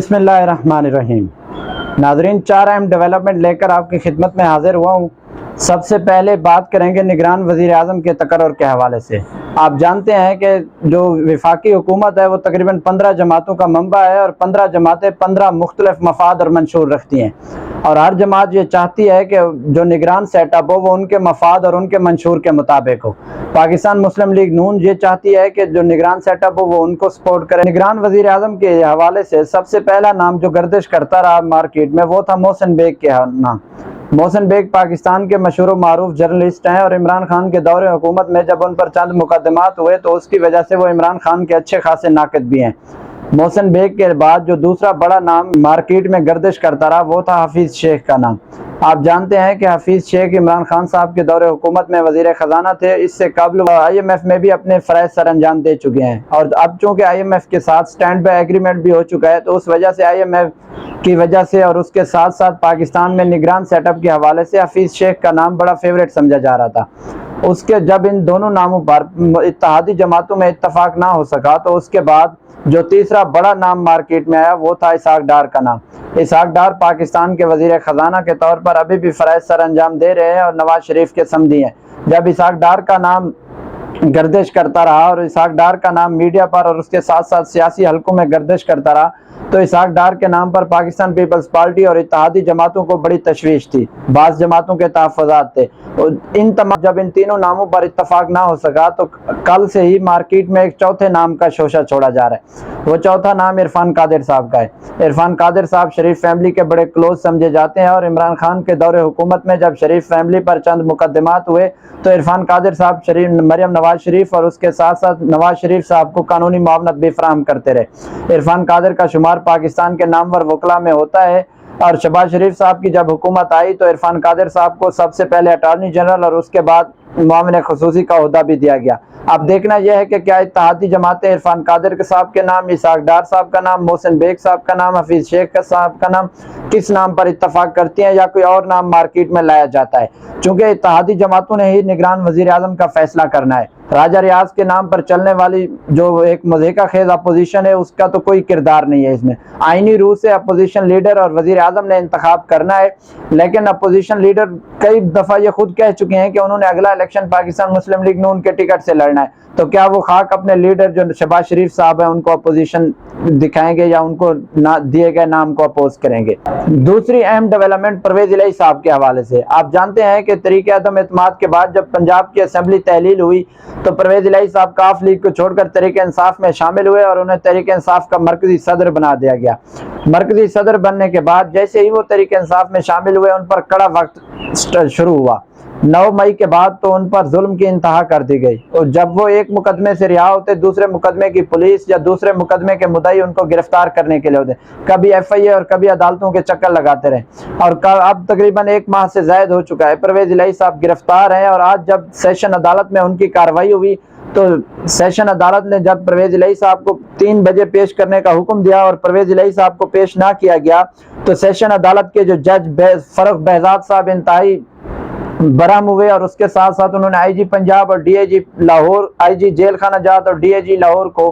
بسم اللہ الرحمن الرحیم۔ ناظرین، 4 اہم ڈیولپمنٹ لے کر آپ کی خدمت میں حاضر ہوا ہوں۔ سب سے پہلے بات کریں گے نگران وزیر اعظم کے تقرر کے حوالے سے۔ آپ جانتے ہیں کہ جو وفاقی حکومت ہے وہ تقریباً 15 جماعتوں کا منبع ہے، اور 15 جماعتیں 15 مختلف مفاد اور منشور رکھتی ہیں، اور ہر جماعت یہ چاہتی ہے کہ جو نگران سیٹ اپ ہو وہ ان کے مفاد اور ان کے منشور کے مطابق ہو۔ پاکستان مسلم لیگ نون یہ چاہتی ہے کہ جو نگران سیٹ اپ ہو وہ ان کو سپورٹ کرے۔ نگران وزیر اعظم کے حوالے سے سب سے پہلا نام جو گردش کرتا رہا مارکیٹ میں وہ تھا محسن بیگ کے نام۔ محسن بیگ پاکستان کے مشہور و معروف جرنلسٹ ہیں، اور عمران خان کے دور حکومت میں جب ان پر چند مقدمات ہوئے تو اس کی وجہ سے وہ عمران خان کے اچھے خاصے ناقد بھی ہیں۔ محسن بیگ کے بعد جو دوسرا بڑا نام مارکیٹ میں گردش کرتا رہا وہ تھا حفیظ شیخ کا نام۔ آپ جانتے ہیں کہ حفیظ شیخ عمران خان صاحب کے دور حکومت میں وزیر خزانہ تھے، اس سے قبل IMF میں بھی اپنے فرائض سر انجام دے چکے ہیں، اور اب چونکہ IMF کے ساتھ سٹینڈ بائی ایگریمنٹ بھی ہو چکا ہے تو اس وجہ سے IMF کی وجہ سے اور اس کے ساتھ ساتھ پاکستان میں نگران سیٹ اپ کے حوالے سے حفیظ شیخ کا نام بڑا فیوریٹ سمجھا جا رہا تھا۔ اس کے جب ان دونوں ناموں پر اتحادی جماعتوں میں اتفاق نہ ہو سکا تو اس کے بعد جو تیسرا بڑا نام مارکیٹ میں آیا وہ تھا اسحاق ڈار کا نام۔ اسحاق ڈار پاکستان کے وزیر خزانہ کے طور پر ابھی بھی فرائض سر انجام دے رہے ہیں اور نواز شریف کے سمدھی ہیں۔ جب اسحاق ڈار کا نام گردش کرتا رہا اور اسحاق ڈار کا نام میڈیا پر اور اس کے ساتھ ساتھ سیاسی حلقوں میں گردش کرتا رہا تو اسحاق ڈار کے نام پر پاکستان پیپلز پارٹی اور اتحادی جماعتوں کو بڑی تشویش تھی، بعض جماعتوں کے تحفظات تھے۔ جب ان تینوں ناموں پر اتفاق نہ ہو سکا تو کل سے ہی مارکیٹ میں ایک چوتھے نام کا شوشہ چھوڑا جا رہا ہے۔ وہ چوتھا نام عرفان قادر صاحب کا ہے۔ عرفان قادر صاحب شریف فیملی کے بڑے کلوز سمجھے جاتے ہیں، اور عمران خان کے دور حکومت میں جب شریف فیملی پر چند مقدمات ہوئے تو عرفان قادر صاحب مریم نواز شریف اور اس کے ساتھ ساتھ نواز شریف صاحب کو قانونی معاونت بھی فراہم کرتے رہے۔ عرفان قادر کا شمار پاکستان کے نامور وکلاء میں ہوتا ہے، اور شہباز شریف صاحب کی جب حکومت آئی تو عرفان قادر صاحب کو سب سے پہلے اٹارنی جنرل اور اس کے بعد معاون خصوصی کا عہدہ بھی دیا گیا۔ اب دیکھنا یہ ہے کہ کیا اتحادی جماعتیں عرفان قادر صاحب کے نام، اسحاق ڈار صاحب کا نام، محسن بیگ صاحب کا نام، حفیظ شیخ صاحب کا نام کس نام پر اتفاق کرتی ہیں، یا کوئی اور نام مارکیٹ میں لایا جاتا ہے؟ چونکہ اتحادی جماعتوں نے ہی نگران وزیر اعظم کا فیصلہ کرنا ہے۔ راجہ ریاض کے نام پر چلنے والی جو ایک مضحکہ خیز اپوزیشن ہے اس کا تو کوئی کردار نہیں ہے اس میں۔ آئینی روح سے اپوزیشن لیڈر اور وزیر اعظم نے انتخاب کرنا ہے، لیکن اپوزیشن لیڈر کئی دفعہ یہ خود کہہ چکے ہیں کہ انہوں نے اگلا الیکشن پاکستان مسلم لیگ نون کے ٹکٹ سے لڑنا ہے، تو کیا وہ خاک اپنے لیڈر جو شہباز شریف صاحب ہیں ان کو اپوزیشن دکھائیں گے یا ان کو دیے گئے نام کو اپوز کریں گے؟ دوسری اہم ڈیولپمنٹ پرویز الہی صاحب کے حوالے سے۔ آپ جانتے ہیں کہ تحریک عدم اعتماد کے بعد جب پنجاب کی اسمبلی تحلیل ہوئی تو پرویز الہی صاحب کاف لیگ کو چھوڑ کر تحریک انصاف میں شامل ہوئے، اور انہیں تحریک انصاف کا مرکزی صدر بنا دیا گیا۔ مرکزی صدر بننے کے بعد جیسے ہی وہ تحریک انصاف میں شامل ہوئے ان پر کڑا وقت شروع ہوا۔ 9 مئی کے بعد تو ان پر ظلم کی انتہا کر دی گئی، اور جب وہ ایک مقدمے سے رہا ہوتے دوسرے مقدمے کی پولیس یا دوسرے مقدمے کے مدعی ان کو گرفتار کرنے کے لیے ہوتے، کبھی FIA اور کبھی عدالتوں کے چکر لگاتے رہے، اور اب تقریباً 1 ماہ سے زائد ہو چکا ہے پرویز الہی صاحب گرفتار ہیں۔ اور آج جب سیشن عدالت میں ان کی کارروائی ہوئی تو سیشن عدالت نے جب پرویز الہی صاحب کو 3 بجے پیش کرنے کا حکم دیا اور پرویز الہی صاحب کو پیش نہ کیا گیا تو سیشن عدالت کے جو جج فروخ بہزاد صاحب انتہائی برہم ہوئے، اور اس کے ساتھ ساتھ انہوں نے IG پنجاب اور DIG لاہور، IG جیل خانہ جات اور DIG لاہور کو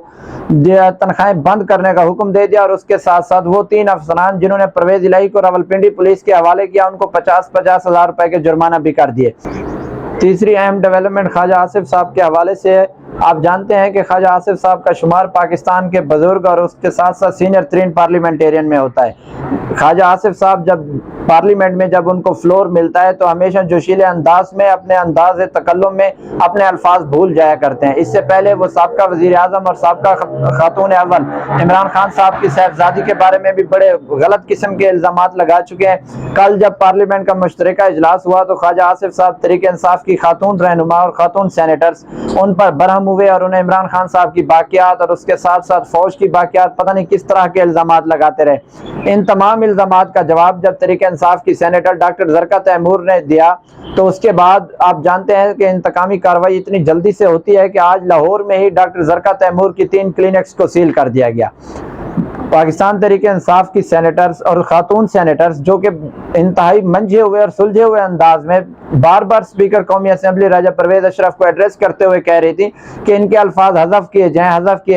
تنخواہیں بند کرنے کا حکم دے دیا، اور اس کے ساتھ ساتھ وہ 3 افسران جنہوں نے پرویز الہی کو راولپنڈی پولیس کے حوالے کیا ان کو 50,000 روپے کے جرمانہ بھی کر دیے۔ تیسری اہم ڈیولپمنٹ خواجہ آصف صاحب کے حوالے سے ہے۔ آپ جانتے ہیں کہ خواجہ آصف صاحب کا شمار پاکستان کے بزرگ اور اس کے ساتھ ساتھ سینئر ترین پارلیمنٹیرین میں ہوتا ہے۔ خواجہ آصف صاحب جب پارلیمنٹ میں جب ان کو فلور ملتا ہے تو ہمیشہ جوشیلے انداز میں اپنے انداز تکلم میں اپنے الفاظ بھول جایا کرتے ہیں۔ اس سے پہلے وہ سابقہ وزیر اعظم اور سابقہ خاتون اول عمران خان صاحب کی صاحبزادی کے بارے میں بھی بڑے غلط قسم کے الزامات لگا چکے ہیں۔ کل جب پارلیمنٹ کا مشترکہ اجلاس ہوا تو خواجہ آصف صاحب تحریک انصاف کی خاتون رہنما اور خاتون سینیٹرز ان پر برہم ہوئے اور انہیں عمران خان صاحب کی باقیات اور اس کے ساتھ ساتھ فوج کی باقیات پتہ نہیں کس طرح کے الزامات لگاتے رہے۔ ان تمام الزامات کا جواب جب تحریک انصاف کی سینیٹر ڈاکٹر زرقا تیمور نے دیا تو اس کے بعد آپ جانتے ہیں کہ انتقامی کارروائی اتنی جلدی سے ہوتی ہے کہ آج لاہور میں ہی ڈاکٹر زرقا تیمور کی 3 کلینکس کو سیل کر دیا گیا۔ پاکستان تحریک انصاف کی سینیٹرز اور خاتون سینیٹرز جو کہ انتہائی منجھے ہوئے اور سلجھے ہوئے انداز میں بار بار اسپیکر قومی اسمبلی راجہ پرویز اشرف کو ایڈریس کرتے ہوئے کہہ رہی تھی کہ ان کے الفاظ حذف کیے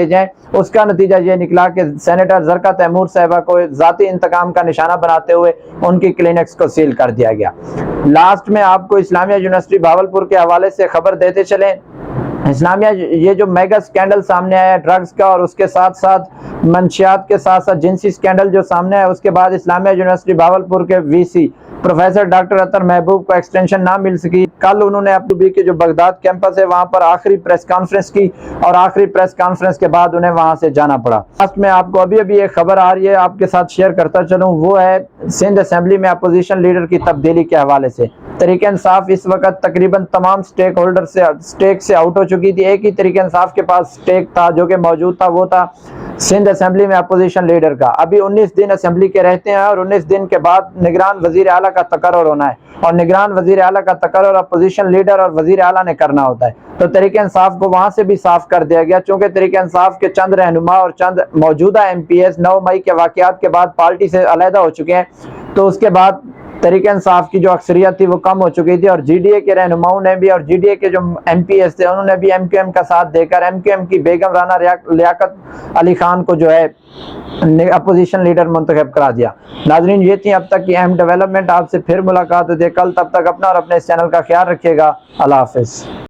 جائیں، اس کا نتیجہ یہ نکلا کہ سینیٹر زرقا تیمور صاحبہ کو ذاتی انتقام کا نشانہ بناتے ہوئے ان کی کلینکس کو سیل کر دیا گیا۔ لاسٹ میں آپ کو اسلامیہ یونیورسٹی بھاولپور کے حوالے سے خبر دیتے چلیں، اسلامیہ یہ جو میگا سکینڈل سامنے آیا ڈرگز کا اور اس کے ساتھ ساتھ منشیات کے ساتھ ساتھ جنسی سکینڈل جو سامنے آیا، اس کے بعد اسلامیہ یونیورسٹی بھاولپور کے وی سی پروفیسر ڈاکٹر اطہر محبوب کو ایکسٹینشن نہ مل سکی۔ کل انہوں نے اپنی کے جو بغداد کیمپس ہے وہاں پر آخری پریس کانفرنس کی اور آخری پریس کانفرنس کے بعد انہیں وہاں سے جانا پڑا۔ لاسٹ میں آپ کو ابھی ایک خبر آ رہی ہے، آپ کے ساتھ شیئر کرتا چلوں، وہ ہے سندھ اسمبلی میں اپوزیشن لیڈر کی تبدیلی کے حوالے سے۔ تحریک انصاف اس وقت تقریباً تمام سٹیک ہولڈر سے سٹیک سے آؤٹ ہو چکی تھی، ایک ہی تحریک انصاف کے پاس سٹیک تھا جو کہ موجود تھا، وہ تھا سندھ اسمبلی میں اپوزیشن لیڈر کا۔ ابھی 19 دن اسمبلی کے رہتے ہیں اور 19 دن کے بعد نگران وزیر اعلیٰ کا تقرر ہونا ہے، اور نگران وزیر اعلیٰ کا تقرر اپوزیشن لیڈر اور وزیر اعلیٰ نے کرنا ہوتا ہے۔ تو تحریک انصاف کو وہاں سے بھی صاف کر دیا گیا، چونکہ تحریک انصاف کے چند رہنما اور چند موجودہ ایم پی ایس 9 مئی کے واقعات کے بعد پارٹی سے علیحدہ ہو چکے ہیں، تو اس کے بعد تحریک انصاف کی جو اکثریت تھی وہ کم ہو چکی تھی، اور جی ڈی اے کے رہنماؤں نے بھی اور جی ڈی اے کے جو ایم پی ایس تھے انہوں نے بھی ایم کیو ایم کا ساتھ دے کر ایم کیو ایم کی بیگم رانا لیاقت علی خان کو جو ہے اپوزیشن لیڈر منتخب کرا دیا۔ ناظرین، یہ تھی اب تک کی اہم ڈیولپمنٹ۔ آپ سے پھر ملاقات ہوتی ہے کل، تب تک اپنا اور اپنے اس چینل کا خیال رکھیے گا۔ اللہ حافظ۔